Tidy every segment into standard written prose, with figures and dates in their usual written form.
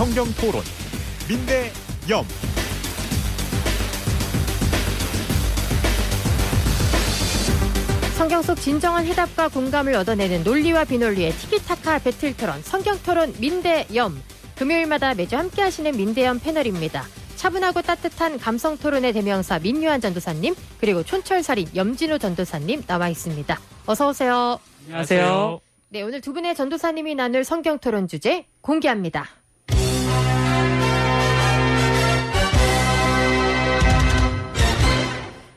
성경 토론, 민대염. 성경 속 진정한 해답과 공감을 얻어내는 논리와 비논리의 티키타카 배틀 토론, 성경 토론 민대염. 금요일마다 매주 함께 하시는 민대염 패널입니다. 차분하고 따뜻한 감성 토론의 대명사 민유한 전도사님, 그리고 촌철살인 염진우 전도사님 나와 있습니다. 어서 오세요. 안녕하세요. 네, 오늘 두 분의 전도사님이 나눌 성경 토론 주제 공개합니다.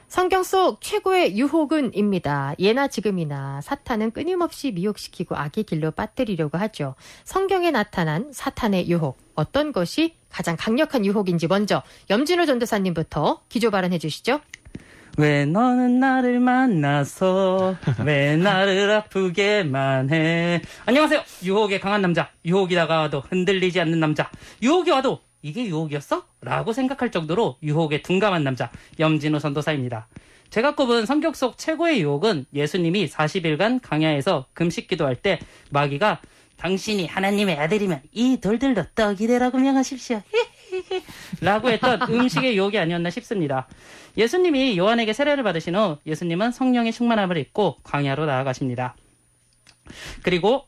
성경 속 최고의 유혹은입니다. 예나 지금이나 사탄은 끊임없이 미혹시키고 악의 길로 빠뜨리려고 하죠. 성경에 나타난 사탄의 유혹, 어떤 것이 가장 강력한 유혹인지 먼저 염진호 전도사님부터 기조 발언해 주시죠. 왜 너는 나를 만나서 왜 나를 아프게만 해. 안녕하세요. 유혹에 강한 남자, 유혹이 다가와도 흔들리지 않는 남자, 유혹이 와도 이게 유혹이었어? 라고 생각할 정도로 유혹에 둔감한 남자, 염진호 전도사입니다. 제가 꼽은 성경 속 최고의 유혹은 예수님이 40일간 광야에서 금식 기도할 때 마귀가 당신이 하나님의 아들이면 이 돌들도 떡이 되라고 명하십시오. 라고 했던 음식의 유혹이 아니었나 싶습니다. 예수님이 요한에게 세례를 받으신 후 예수님은 성령의 충만함을 입고 광야로 나아가십니다. 그리고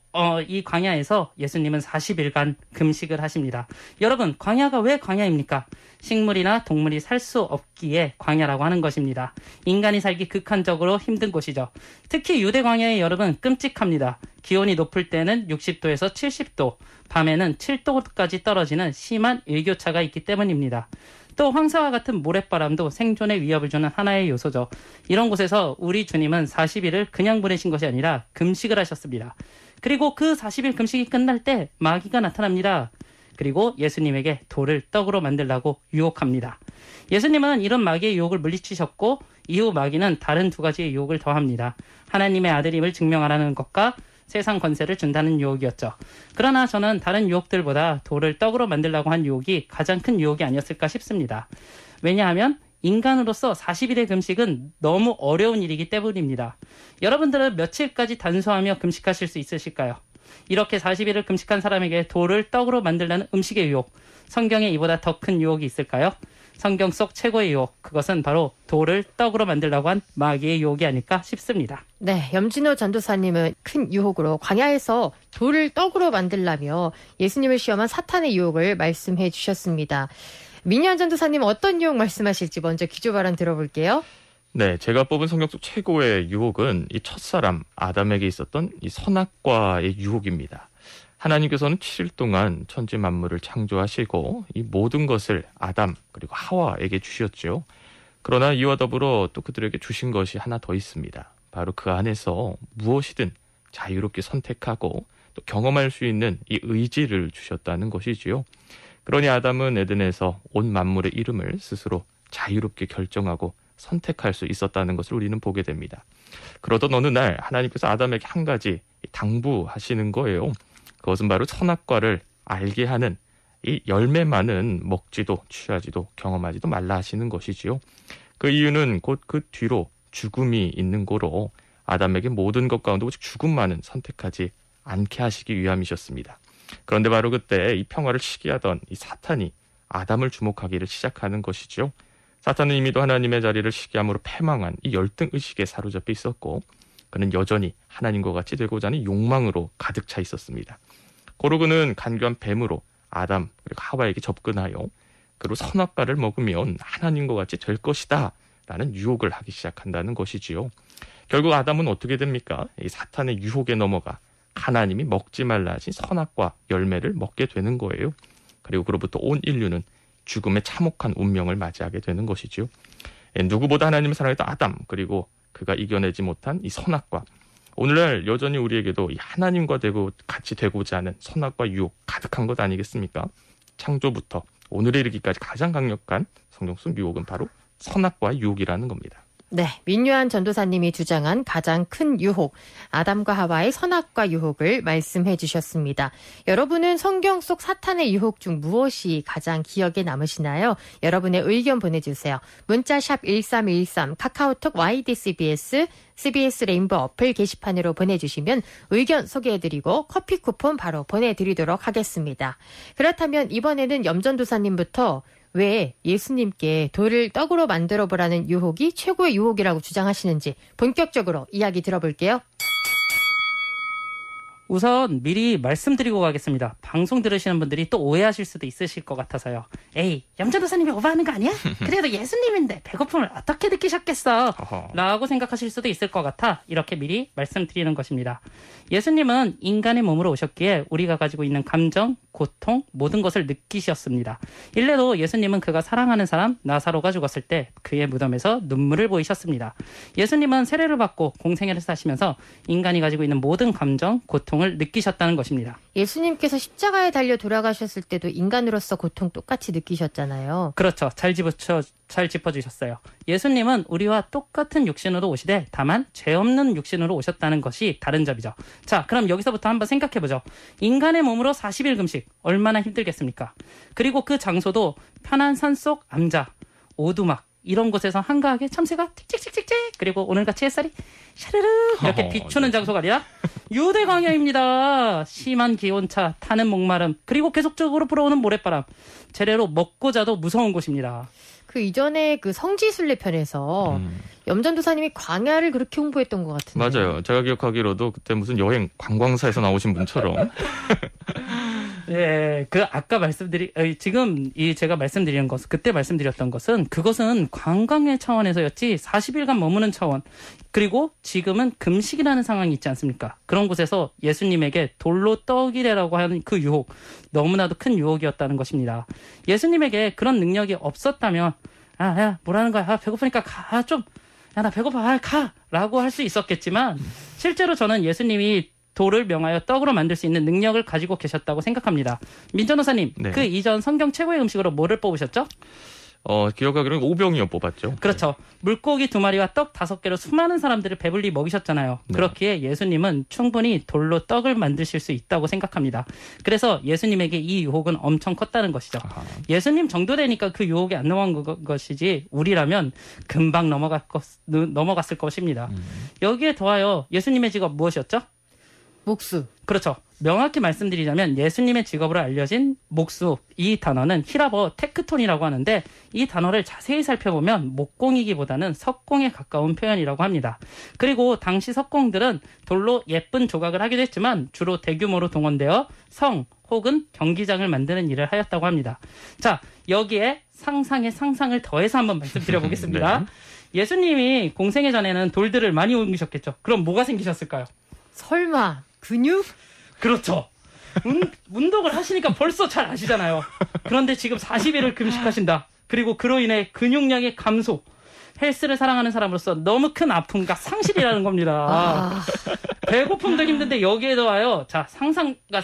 이 광야에서 예수님은 40일간 금식을 하십니다. 여러분, 광야가 왜 광야입니까? 식물이나 동물이 살 수 없기에 광야라고 하는 것입니다. 인간이 살기 극한적으로 힘든 곳이죠. 특히 유대 광야에 여름은 끔찍합니다. 기온이 높을 때는 60도에서 70도, 밤에는 7도까지 떨어지는 심한 일교차가 있기 때문입니다. 또 황사와 같은 모래바람도 생존에 위협을 주는 하나의 요소죠. 이런 곳에서 우리 주님은 40일을 그냥 보내신 것이 아니라 금식을 하셨습니다. 그리고 그 40일 금식이 끝날 때 마귀가 나타납니다. 그리고 예수님에게 돌을 떡으로 만들라고 유혹합니다. 예수님은 이런 마귀의 유혹을 물리치셨고 이후 마귀는 다른 두 가지의 유혹을 더합니다. 하나님의 아들임을 증명하라는 것과 세상 권세를 준다는 유혹이었죠. 그러나 저는 다른 유혹들보다 돌을 떡으로 만들라고 한 유혹이 가장 큰 유혹이 아니었을까 싶습니다. 왜냐하면 인간으로서 40일의 금식은 너무 어려운 일이기 때문입니다. 여러분들은 며칠까지 단수하며 금식하실 수 있으실까요? 이렇게 40일을 금식한 사람에게 돌을 떡으로 만들라는 음식의 유혹, 성경에 이보다 더 큰 유혹이 있을까요? 성경 속 최고의 유혹, 그것은 바로 돌을 떡으로 만들라고 한 마귀의 유혹이 아닐까 싶습니다. 네, 염진호 전도사님은 큰 유혹으로 광야에서 돌을 떡으로 만들라며 예수님을 시험한 사탄의 유혹을 말씀해 주셨습니다. 민유한 전도사님 어떤 유혹 말씀하실지 먼저 기조 발언 들어볼게요. 네, 제가 뽑은 성경 속 최고의 유혹은 이 첫사람 아담에게 있었던 이 선악과의 유혹입니다. 하나님께서는 7일 동안 천지 만물을 창조하시고 이 모든 것을 아담 그리고 하와에게 주셨죠. 그러나 이와 더불어 또 그들에게 주신 것이 하나 더 있습니다. 바로 그 안에서 무엇이든 자유롭게 선택하고 또 경험할 수 있는 이 의지를 주셨다는 것이지요. 그러니 아담은 에덴에서 온 만물의 이름을 스스로 자유롭게 결정하고 선택할 수 있었다는 것을 우리는 보게 됩니다. 그러던 어느 날 하나님께서 아담에게 한 가지 당부하시는 거예요. 그것은 바로 선악과를 알게 하는 이 열매만은 먹지도 취하지도 경험하지도 말라 하시는 것이지요. 그 이유는 곧 그 뒤로 죽음이 있는 고로 아담에게 모든 것 가운데 오직 죽음만은 선택하지 않게 하시기 위함이셨습니다. 그런데 바로 그때 이 평화를 시기하던 이 사탄이 아담을 주목하기를 시작하는 것이죠. 사탄은 이미도 하나님의 자리를 시기함으로 패망한 이 열등의식에 사로잡혀 있었고 그는 여전히 하나님과 같이 되고자 하는 욕망으로 가득 차 있었습니다. 고로 그는 간교한 뱀으로 아담 그리고 하와에게 접근하여 그리고 선악과를 먹으면 하나님과 같이 될 것이다 라는 유혹을 하기 시작한다는 것이지요. 결국 아담은 어떻게 됩니까? 이 사탄의 유혹에 넘어가 하나님이 먹지 말라 하신 선악과 열매를 먹게 되는 거예요. 그리고 그로부터 온 인류는 죽음의 참혹한 운명을 맞이하게 되는 것이지요. 누구보다 하나님을 사랑했던 아담 그리고 그가 이겨내지 못한 이 선악과, 오늘날 여전히 우리에게도 이 하나님과 같이 되고자 하는 선악과 유혹 가득한 것 아니겠습니까? 창조부터 오늘에 이르기까지 가장 강력한 성경 속 유혹은 바로 선악과의 유혹이라는 겁니다. 네, 민유한 전도사님이 주장한 가장 큰 유혹, 아담과 하와의 선악과 유혹을 말씀해 주셨습니다. 여러분은 성경 속 사탄의 유혹 중 무엇이 가장 기억에 남으시나요? 여러분의 의견 보내주세요. 문자샵 1313, 카카오톡 YDCBS, CBS 레인보 어플 게시판으로 보내주시면 의견 소개해드리고 커피 쿠폰 바로 보내드리도록 하겠습니다. 그렇다면 이번에는 염전도사님부터 왜 예수님께 돌을 떡으로 만들어 보라는 유혹이 최고의 유혹이라고 주장하시는지 본격적으로 이야기 들어볼게요. 우선 미리 말씀드리고 가겠습니다. 방송 들으시는 분들이 또 오해하실 수도 있으실 것 같아서요. 에이, 염전도사님이 오버하는 거 아니야? 그래도 예수님인데 배고픔을 어떻게 느끼셨겠어? 라고 생각하실 수도 있을 것 같아 이렇게 미리 말씀드리는 것입니다. 예수님은 인간의 몸으로 오셨기에 우리가 가지고 있는 감정, 고통, 모든 것을 느끼셨습니다. 일례도 예수님은 그가 사랑하는 사람 나사로가 죽었을 때 그의 무덤에서 눈물을 보이셨습니다. 예수님은 세례를 받고 공생애를 사시면서 인간이 가지고 있는 모든 감정, 고통을 느끼셨다는 것입니다. 예수님께서 십자가에 달려 돌아가셨을 때도 인간으로서 고통 똑같이 느끼셨잖아요. 그렇죠. 잘 짚어주셨어요. 예수님은 우리와 똑같은 육신으로 오시되 다만 죄 없는 육신으로 오셨다는 것이 다른 점이죠. 자, 그럼 여기서부터 한번 생각해보죠. 인간의 몸으로 40일 금식 얼마나 힘들겠습니까? 그리고 그 장소도 편한 산속 암자, 오두막 이런 곳에서 한가하게 참새가 틱틱틱틱틱 그리고 오늘같이 햇살이 샤르르 이렇게 비추는 장소가 아니라 유대 광야입니다. 심한 기온차, 타는 목마름, 그리고 계속적으로 불어오는 모래바람. 제대로 먹고 자도 무서운 곳입니다. 그 이전에 그 성지순례 편에서 염전도사님이 광야를 그렇게 홍보했던 것 같은데. 맞아요. 제가 기억하기로도 그때 무슨 여행 관광사에서 나오신 분처럼. 네, 지금 제가 말씀드리는 것, 그때 말씀드렸던 것은 그것은 관광의 차원에서였지 40일간 머무는 차원. 그리고 지금은 금식이라는 상황이 있지 않습니까? 그런 곳에서 예수님에게 돌로 떡이래라고 하는 그 유혹, 너무나도 큰 유혹이었다는 것입니다. 예수님에게 그런 능력이 없었다면, 야, 뭐라는 거야? 배고프니까 가, 좀. 야, 나 배고파, 가! 라고 할 수 있었겠지만, 실제로 저는 예수님이 돌을 명하여 떡으로 만들 수 있는 능력을 가지고 계셨다고 생각합니다. 민전도사님, 네. 그 이전 성경 최고의 음식으로 뭐를 뽑으셨죠? 기억하기로는 오병이어 뽑았죠. 그렇죠. 물고기 2마리와 떡 5개로 수많은 사람들을 배불리 먹이셨잖아요. 네. 그렇기에 예수님은 충분히 돌로 떡을 만드실 수 있다고 생각합니다. 그래서 예수님에게 이 유혹은 엄청 컸다는 것이죠. 아하. 예수님 정도 되니까 그 유혹이 안 넘어간 것이지 우리라면 금방 넘어갔을 것입니다. 여기에 더하여 예수님의 직업 무엇이었죠? 목수. 그렇죠. 명확히 말씀드리자면 예수님의 직업으로 알려진 목수, 이 단어는 히라버 테크톤이라고 하는데 이 단어를 자세히 살펴보면 목공이기보다는 석공에 가까운 표현이라고 합니다. 그리고 당시 석공들은 돌로 예쁜 조각을 하기도 했지만 주로 대규모로 동원되어 성 혹은 경기장을 만드는 일을 하였다고 합니다. 자, 여기에 상상의 상상을 더해서 한번 말씀드려보겠습니다. 네. 예수님이 공생애 전에는 돌들을 많이 옮기셨겠죠. 그럼 뭐가 생기셨을까요? 설마 근육? 그렇죠. 운동을 하시니까 벌써 잘 아시잖아요. 그런데 지금 40일을 금식하신다. 그리고 그로 인해 근육량의 감소. 헬스를 사랑하는 사람으로서 너무 큰 아픔과 상실이라는 겁니다. 배고픔도 힘든데 여기에 더하여 자 상상과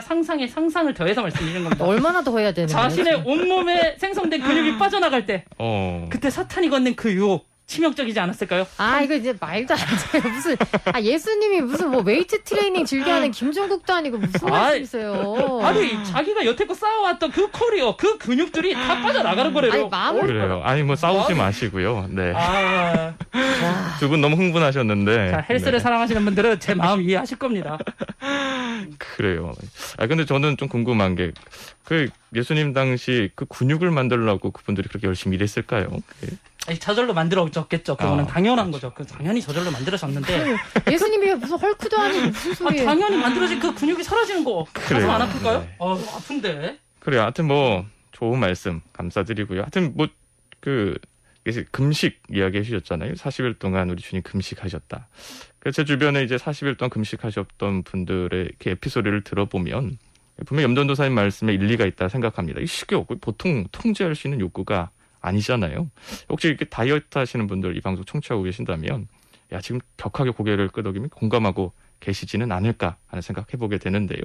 상상의 상상을 더해서 말씀드리는 겁니다. 얼마나 더 해야 되는 거예요? 자신의 온몸에 생성된 근육이 빠져나갈 때 그때 그때 사탄이 건넨 그 유혹 치명적이지 않았을까요? 이거 이제 말도 안 돼요. 무슨 예수님이 무슨 뭐 웨이트 트레이닝 즐겨하는 김종국도 아니고 무슨 말씀이세요? 아니 자기가 여태껏 쌓아왔던 그 커리어, 그 근육들이 다 빠져나가는 거래요. 아니 마음을 그래요. 아니 뭐 싸우지 마시고요. 네. 두 분 너무 흥분하셨는데. 자, 헬스를 네. 사랑하시는 분들은 제 마음 이해하실 겁니다. 그래요. 근데 저는 좀 궁금한 게 그 예수님 당시 그 근육을 만들려고 그분들이 그렇게 열심히 일했을까요? 아니, 저절로 만들어졌겠죠. 그거는 당연한 거죠. 당연히 저절로 만들어졌는데. 예수님이 무슨 헐크도 아니고 무슨 소리예요? 당연히 만들어진 그 근육이 사라지는 거. 그래요. 가슴 안 아플까요? 네. 아픈데. 그래요. 하여튼 뭐 좋은 말씀 감사드리고요. 하여튼 뭐 금식 이야기 해주셨잖아요. 40일 동안 우리 주님 금식하셨다. 제 주변에 이제 40일 동안 금식하셨던 분들의 이렇게 에피소드를 들어보면 분명 염전도사님 말씀에 일리가 있다 생각합니다. 이 식욕 보통 통제할 수 있는 욕구가 아니잖아요. 혹시 이렇게 다이어트 하시는 분들 이 방송 청취하고 계신다면 지금 격하게 고개를 끄덕이며 공감하고 계시지는 않을까 하는 생각해보게 되는데요.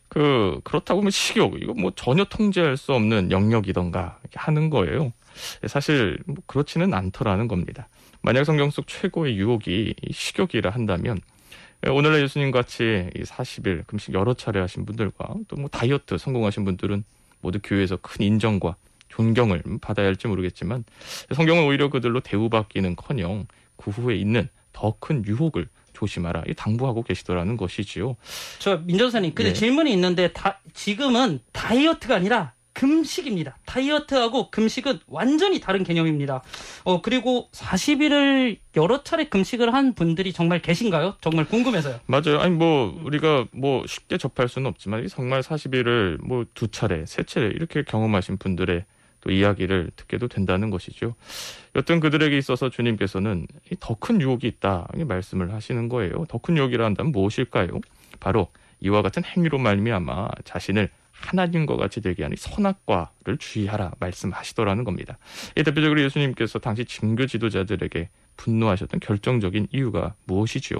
그렇다고 하면 식욕 이거 뭐 전혀 통제할 수 없는 영역이던가 이렇게 하는 거예요. 사실 뭐 그렇지는 않더라는 겁니다. 만약 성경 속 최고의 유혹이 이 식욕이라 한다면 오늘날 예수님 같이 이 40일 금식 여러 차례 하신 분들과 또 뭐 다이어트 성공하신 분들은 모두 교회에서 큰 인정과 존경을 받아야 할지 모르겠지만 성경은 오히려 그들로 대우받기는커녕 그 후에 있는 더 큰 유혹을 조심하라 당부하고 계시더라는 것이지요. 저 민전사님, 근데 예. 질문이 있는데 지금은 다이어트가 아니라 금식입니다. 다이어트하고 금식은 완전히 다른 개념입니다. 그리고 40일을 여러 차례 금식을 한 분들이 정말 계신가요? 정말 궁금해서요. 맞아요. 아니 뭐 우리가 뭐 쉽게 접할 수는 없지만 정말 40일을 뭐 2차례, 3차례 이렇게 경험하신 분들의 또 이야기를 듣게도 된다는 것이죠. 여튼 그들에게 있어서 주님께서는 더 큰 유혹이 있다 말씀을 하시는 거예요. 더 큰 유혹이라 한다면 무엇일까요? 바로 이와 같은 행위로 말미암아 자신을 하나님과 같이 되게 하는 선악과를 주의하라 말씀하시더라는 겁니다. 대표적으로 예수님께서 당시 증교 지도자들에게 분노하셨던 결정적인 이유가 무엇이지요?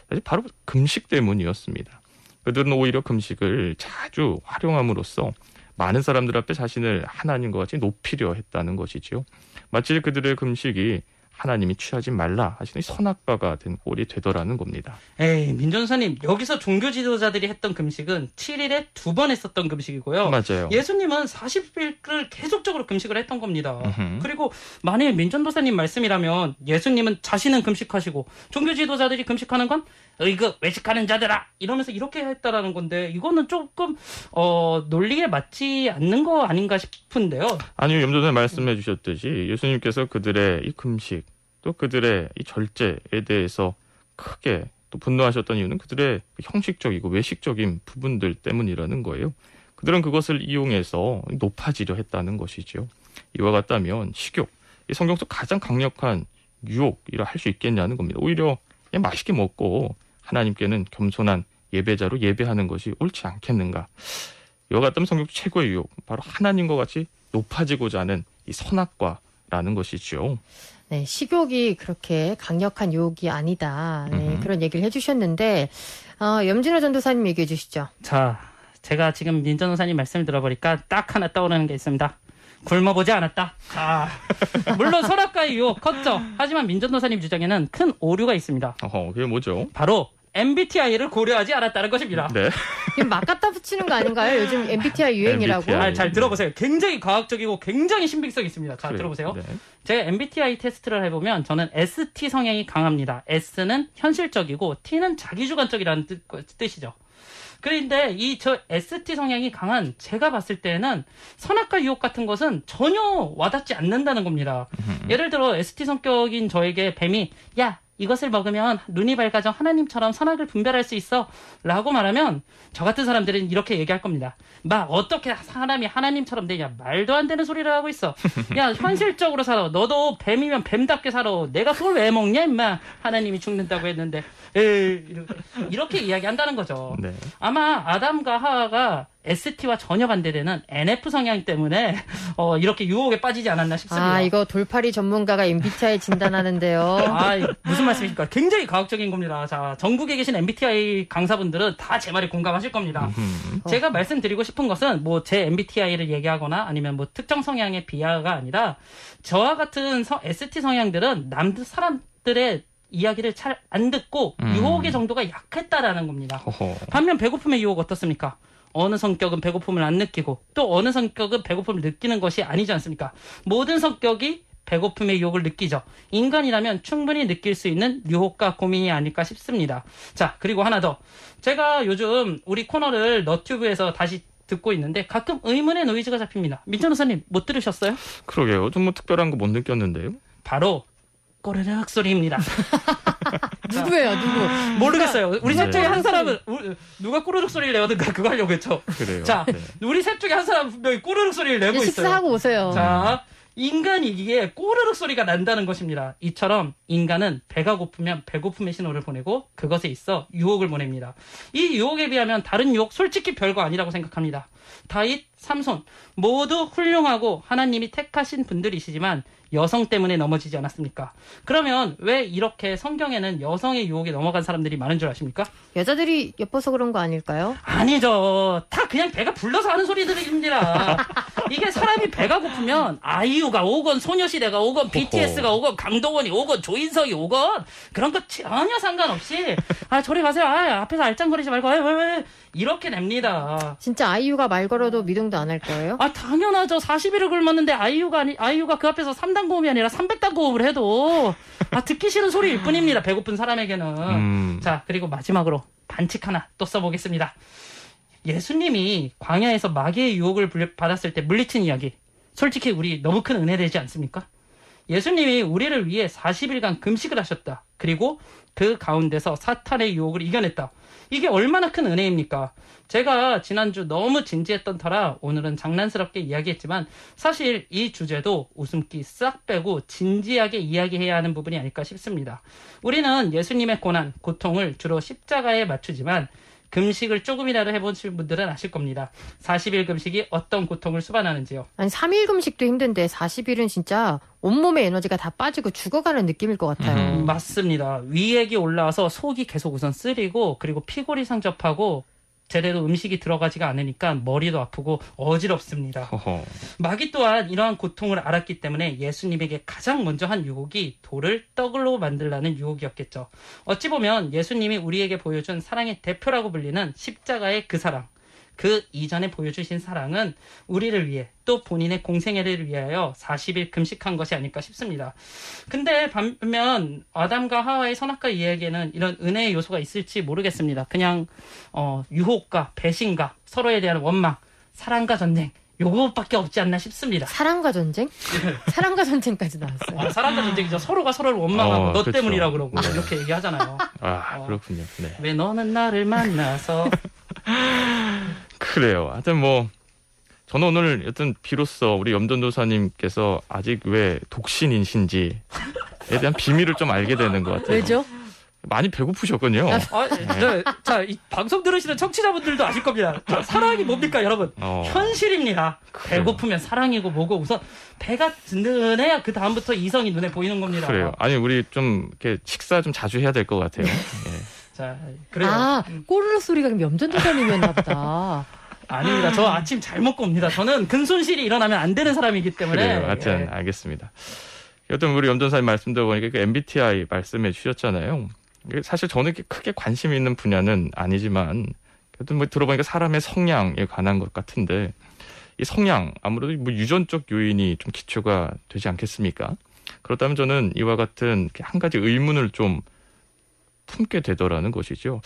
사실 바로 금식 때문이었습니다. 그들은 오히려 금식을 자주 활용함으로써 많은 사람들 앞에 자신을 하나님과 같이 높이려 했다는 것이지요. 마치 그들의 금식이 하나님이 취하지 말라 하시는 선악과가 된 꼴이 되더라는 겁니다. 에이, 민전사님, 여기서 종교 지도자들이 했던 금식은 7일에 2번 했었던 금식이고요. 맞아요. 예수님은 40일을 계속적으로 금식을 했던 겁니다. 으흠. 그리고 만약에 민전도사님 말씀이라면 예수님은 자신은 금식하시고 종교 지도자들이 금식하는 건 이거 외식하는 자들아 이러면서 이렇게 했다라는 건데 이거는 조금 논리에 맞지 않는 거 아닌가 싶은데요. 아니요, 염전에 말씀해 주셨듯이 예수님께서 그들의 이 금식 또 그들의 이 절제에 대해서 크게 또 분노하셨던 이유는 그들의 형식적이고 외식적인 부분들 때문이라는 거예요. 그들은 그것을 이용해서 높아지려 했다는 것이죠. 이와 같다면 식욕, 이 성경 속 가장 강력한 유혹이라 할 수 있겠냐는 겁니다. 오히려 그냥 맛있게 먹고 하나님께는 겸손한 예배자로 예배하는 것이 옳지 않겠는가. 이와 같다면 성경 최고의 유혹, 바로 하나님과 같이 높아지고자 하는 이 선악과라는 것이죠. 네, 식욕이 그렇게 강력한 유혹이 아니다. 네, 그런 얘기를 해주셨는데 염진호 전도사님 얘기해 주시죠. 자, 제가 지금 민전도사님 말씀을 들어보니까 딱 하나 떠오르는 게 있습니다. 굶어보지 않았다. 물론 선악과의 유혹 컸죠. 하지만 민전도사님 주장에는 큰 오류가 있습니다. 그게 뭐죠? 바로 MBTI를 고려하지 않았다는 것입니다. 네. 지금 막 갖다 붙이는 거 아닌가요? 요즘 MBTI 유행이라고. MBTI. 잘 들어보세요. 굉장히 과학적이고 굉장히 신빙성이 있습니다. 자, 들어보세요. 네. 제가 MBTI 테스트를 해보면 저는 ST 성향이 강합니다. S는 현실적이고 T는 자기주관적이라는 뜻이죠. 그런데 저 ST 성향이 강한 제가 봤을 때는 선악과 유혹 같은 것은 전혀 와닿지 않는다는 겁니다. 예를 들어 ST 성격인 저에게 뱀이 야 이것을 먹으면 눈이 밝아져 하나님처럼 선악을 분별할 수 있어 라고 말하면 저 같은 사람들은 이렇게 얘기할 겁니다. 막 어떻게 사람이 하나님처럼 되냐, 말도 안 되는 소리를 하고 있어. 야 현실적으로 살아. 너도 뱀이면 뱀답게 살아. 내가 그걸 왜 먹냐 임마. 하나님이 죽는다고 했는데 이렇게 이야기한다는 거죠. 네. 아마 아담과 하와가 ST와 전혀 반대되는 NF 성향 때문에 이렇게 유혹에 빠지지 않았나 싶습니다. 이거 돌팔이 전문가가 MBTI 진단하는데요. 무슨 말씀이십니까? 굉장히 과학적인 겁니다. 자, 전국에 계신 MBTI 강사분들은 다 제 말에 공감하실 겁니다. 제가 말씀드리고 싶은 것은 뭐 제 MBTI를 얘기하거나 아니면 뭐 특정 성향의 비하가 아니라 저와 같은 ST 성향들은 사람들의 이야기를 잘 안 듣고 유혹의 정도가 약했다라는 겁니다. 반면 배고픔의 유혹 어떻습니까? 어느 성격은 배고픔을 안 느끼고 또 어느 성격은 배고픔을 느끼는 것이 아니지 않습니까? 모든 성격이 배고픔의 유혹을 느끼죠. 인간이라면 충분히 느낄 수 있는 유혹과 고민이 아닐까 싶습니다. 자, 그리고 하나 더. 제가 요즘 우리 코너를 너튜브에서 다시 듣고 있는데 가끔 의문의 노이즈가 잡힙니다. 민천호사님 못 들으셨어요? 그러게요. 좀 뭐 특별한 거 못 느꼈는데요. 바로 꼬르륵 소리입니다. 누구예요? 누구? 모르겠어요. 우리 셋 중에 네. 한 사람은 누가 꼬르륵 소리를 내거든가 그거 하려고 했죠. 그래요. 자, 네. 우리 셋 중에 한 사람 분명히 꼬르륵 소리를 내고 있어요. 식사하고 오세요. 자, 인간이기에 꼬르륵 소리가 난다는 것입니다. 이처럼 인간은 배가 고프면 배고픔의 신호를 보내고 그것에 있어 유혹을 보냅니다. 이 유혹에 비하면 다른 유혹 솔직히 별거 아니라고 생각합니다. 다윗, 삼손 모두 훌륭하고 하나님이 택하신 분들이시지만 여성 때문에 넘어지지 않았습니까? 그러면 왜 이렇게 성경에는 여성의 유혹에 넘어간 사람들이 많은 줄 아십니까? 여자들이 예뻐서 그런 거 아닐까요? 아니죠. 다 그냥 배가 불러서 하는 소리들입니다. 이게 사람이 배가 고프면 아이유가 오건 소녀시대가 오건 BTS가 오건 강동원이 오건 조인성이 오건 그런 거 전혀 상관없이 저리 가세요. 앞에서 알짱거리지 말고 왜 이렇게 냅니다. 진짜 아이유가 말 걸어도 미동도 안 할 거예요? 당연하죠. 40일을 굶었는데 아이유가 그 앞에서 3단 고음이 아니라 300단 고음을 해도 듣기 싫은 소리일 뿐입니다. 배고픈 사람에게는. 자, 그리고 마지막으로 반칙 하나 또 써보겠습니다. 예수님이 광야에서 마귀의 유혹을 받았을 때 물리친 이야기. 솔직히 우리 너무 큰 은혜 되지 않습니까? 예수님이 우리를 위해 40일간 금식을 하셨다. 그리고 그 가운데서 사탄의 유혹을 이겨냈다. 이게 얼마나 큰 은혜입니까? 제가 지난주 너무 진지했던 터라 오늘은 장난스럽게 이야기했지만 사실 이 주제도 웃음기 싹 빼고 진지하게 이야기해야 하는 부분이 아닐까 싶습니다. 우리는 예수님의 고난, 고통을 주로 십자가에 맞추지만 금식을 조금이라도 해보신 분들은 아실 겁니다. 40일 금식이 어떤 고통을 수반하는지요. 아니 3일 금식도 힘든데 40일은 진짜 온몸의 에너지가 다 빠지고 죽어가는 느낌일 것 같아요. 맞습니다. 위액이 올라와서 속이 계속 우선 쓰리고 그리고 피골이 상접하고 제대로 음식이 들어가지가 않으니까 머리도 아프고 어지럽습니다. 허허. 마귀 또한 이러한 고통을 알았기 때문에 예수님에게 가장 먼저 한 유혹이 돌을 떡으로 만들라는 유혹이었겠죠. 어찌 보면 예수님이 우리에게 보여준 사랑의 대표라고 불리는 십자가의 그 사랑, 그 이전에 보여주신 사랑은 우리를 위해 또 본인의 공생애를 위하여 40일 금식한 것이 아닐까 싶습니다. 근데 반면 아담과 하와의 선악과 이야기에는 이런 은혜의 요소가 있을지 모르겠습니다. 그냥 유혹과 배신과 서로에 대한 원망, 사랑과 전쟁 요것밖에 없지 않나 싶습니다. 사랑과 전쟁? 사랑과 전쟁까지 나왔어요. 사랑과 전쟁이죠. 서로가 서로를 원망하고 너 그렇죠. 때문이라고 그러고 이렇게 얘기하잖아요. 그렇군요. 네. 왜 너는 나를 만나서 그래요. 하여튼 저는 오늘 여튼 비로소 우리 염전도사님께서 아직 왜 독신이신지에 대한 비밀을 좀 알게 되는 것 같아요. 왜죠? 많이 배고프셨군요. 자, 이 방송 들으시는 청취자분들도 아실 겁니다. 사랑이 뭡니까, 여러분? 현실입니다. 배고프면 사랑이고 뭐고 우선 배가 든든해야 그 다음부터 이성이 눈에 보이는 겁니다. 그래요. 아니 우리 좀 이렇게 식사 좀 자주 해야 될 것 같아요. 예. 자, 그래요. 꼬르륵 소리가 그럼 염전도사님이었나 보다. 아닙니다. 저 아침 잘 먹고 옵니다. 저는 근손실이 일어나면 안 되는 사람이기 때문에. 그래요. 하여튼 알겠습니다. 여튼 우리 염전사님 말씀 들어보니까 그 MBTI 말씀해 주셨잖아요. 사실 저는 이렇게 크게 관심 있는 분야는 아니지만 여튼 들어보니까 사람의 성향에 관한 것 같은데 이 성향 아무래도 유전적 요인이 좀 기초가 되지 않겠습니까? 그렇다면 저는 이와 같은 한 가지 의문을 좀 품게 되더라는 것이죠.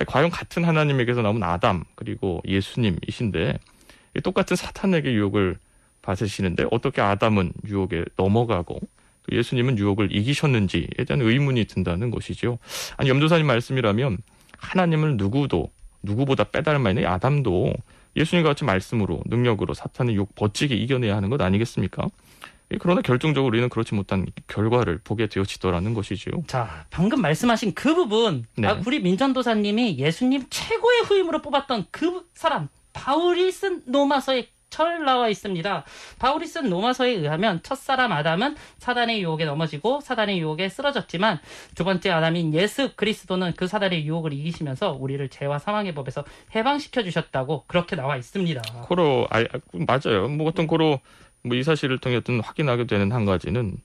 과연 같은 하나님에게서 나온 아담 그리고 예수님이신데 똑같은 사탄에게 유혹을 받으시는데 어떻게 아담은 유혹에 넘어가고 또 예수님은 유혹을 이기셨는지에 대한 의문이 든다는 것이죠. 아니 염도사님 말씀이라면 하나님을 누구보다 빼닮아 있는 아담도 예수님과 같이 말씀으로 능력으로 사탄의 유혹 멋지게 이겨내야 하는 것 아니겠습니까? 그러나 결정적으로 우리는 그렇지 못한 결과를 보게 되어지더라는 것이죠. 자, 방금 말씀하신 그 부분, 네. 우리 민전도사님이 예수님 최고의 후임으로 뽑았던 그 사람, 바울이 쓴 로마서에 잘 나와 있습니다. 바울이 쓴 로마서에 의하면 첫사람 아담은 사단의 유혹에 넘어지고 사단의 유혹에 쓰러졌지만 두 번째 아담인 예수 그리스도는 그 사단의 유혹을 이기시면서 우리를 죄와 사망의 법에서 해방시켜 주셨다고 그렇게 나와 있습니다. 맞아요. 어떤 이 사실을 통해 어떤 확인하게 되는 한 가지는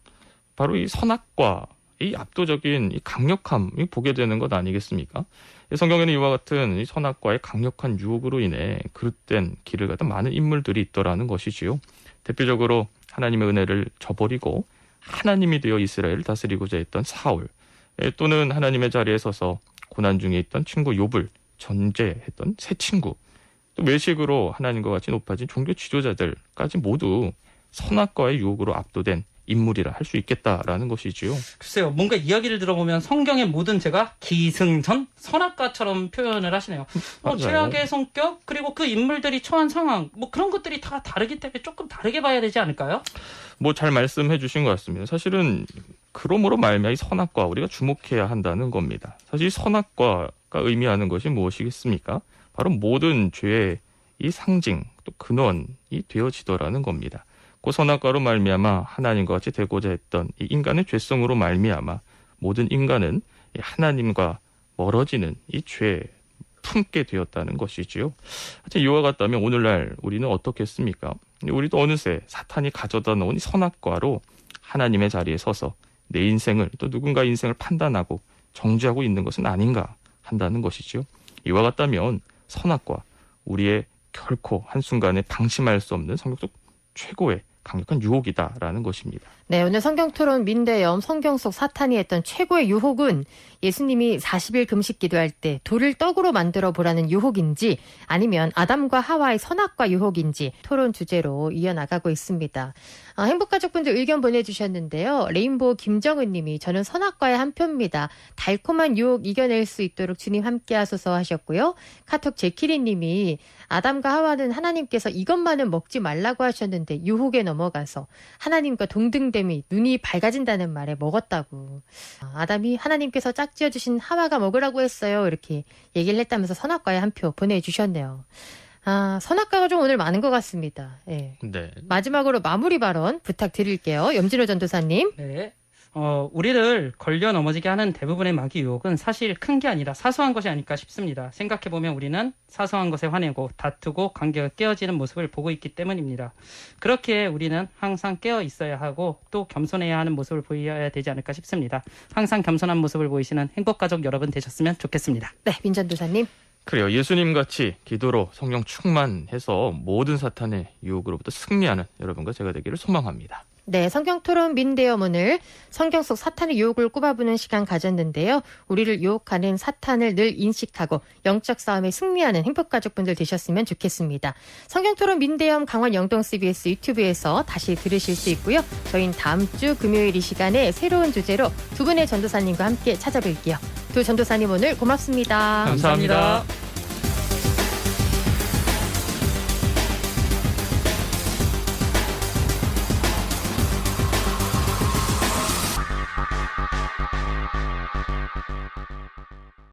바로 이 선악과 이 압도적인 이 강력함이 보게 되는 것 아니겠습니까? 성경에는 이와 같은 이 선악과의 강력한 유혹으로 인해 그릇된 길을 가던 많은 인물들이 있더라는 것이지요. 대표적으로 하나님의 은혜를 저버리고 하나님이 되어 이스라엘을 다스리고자 했던 사울, 또는 하나님의 자리에 서서 고난 중에 있던 친구 욥을 전제했던 새 친구, 또 외식으로 하나님과 같이 높아진 종교 지도자들까지 모두 선악과의 유혹으로 압도된 인물이라 할 수 있겠다라는 것이지요. 글쎄요, 뭔가 이야기를 들어보면 성경의 모든 죄가 기승전 선악과처럼 표현을 하시네요. 최악의 성격 그리고 그 인물들이 처한 상황 그런 것들이 다 다르기 때문에 조금 다르게 봐야 되지 않을까요? 잘 말씀해 주신 것 같습니다. 사실은 그러므로 말미암아 이 선악과 우리가 주목해야 한다는 겁니다. 사실 이 선악과가 의미하는 것이 무엇이겠습니까? 바로 모든 죄의 이 상징 또 근원이 되어지더라는 겁니다. 그 선악과로 말미암아 하나님과 같이 되고자 했던 이 인간의 죄성으로 말미암아 모든 인간은 이 하나님과 멀어지는 이 죄에 품게 되었다는 것이지요. 하여튼 이와 같다면 오늘날 우리는 어떻겠습니까? 우리도 어느새 사탄이 가져다 놓은 이 선악과로 하나님의 자리에 서서 내 인생을 또 누군가 인생을 판단하고 정죄하고 있는 것은 아닌가 한다는 것이지요. 이와 같다면 선악과 우리의 결코 한순간에 방심할 수 없는 성경 속 최고의 강력한 유혹이다라는 것입니다. 네, 오늘 성경토론 민대염 성경 속 사탄이 했던 최고의 유혹은 예수님이 40일 금식 기도할 때 돌을 떡으로 만들어 보라는 유혹인지 아니면 아담과 하와의 선악과 유혹인지 토론 주제로 이어나가고 있습니다. 행복가족분들 의견 보내주셨는데요. 레인보우 김정은 님이 저는 선악과의 한 표입니다. 달콤한 유혹 이겨낼 수 있도록 주님 함께 하소서 하셨고요. 카톡 제키리 님이 아담과 하와는 하나님께서 이것만은 먹지 말라고 하셨는데 유혹에 넘어가서 하나님과 동등됨이 눈이 밝아진다는 말에 먹었다고. 아담이 하나님께서 짝지어주신 하와가 먹으라고 했어요. 이렇게 얘기를 했다면서 선악과의 한 표 보내주셨네요. 선악과가 좀 오늘 많은 것 같습니다. 예. 네. 마지막으로 마무리 발언 부탁드릴게요. 염진호 전도사님. 네. 우리를 걸려 넘어지게 하는 대부분의 마귀 유혹은 사실 큰 게 아니라 사소한 것이 아닐까 싶습니다. 생각해보면 우리는 사소한 것에 화내고 다투고 관계가 깨어지는 모습을 보고 있기 때문입니다. 그렇기에 우리는 항상 깨어 있어야 하고 또 겸손해야 하는 모습을 보여야 되지 않을까 싶습니다. 항상 겸손한 모습을 보이시는 행복가족 여러분 되셨으면 좋겠습니다. 네, 민 전도사님. 그래요. 예수님같이 기도로 성령 충만해서 모든 사탄의 유혹으로부터 승리하는 여러분과 제가 되기를 소망합니다. 네, 성경토론 민대염 오늘 성경 속 사탄의 유혹을 꼽아보는 시간 가졌는데요. 우리를 유혹하는 사탄을 늘 인식하고 영적 싸움에 승리하는 행복가족분들 되셨으면 좋겠습니다. 성경토론 민대염 강원 영동 CBS 유튜브에서 다시 들으실 수 있고요. 저희는 다음 주 금요일 이 시간에 새로운 주제로 두 분의 전도사님과 함께 찾아뵐게요. 두 전도사님 오늘 고맙습니다. 감사합니다.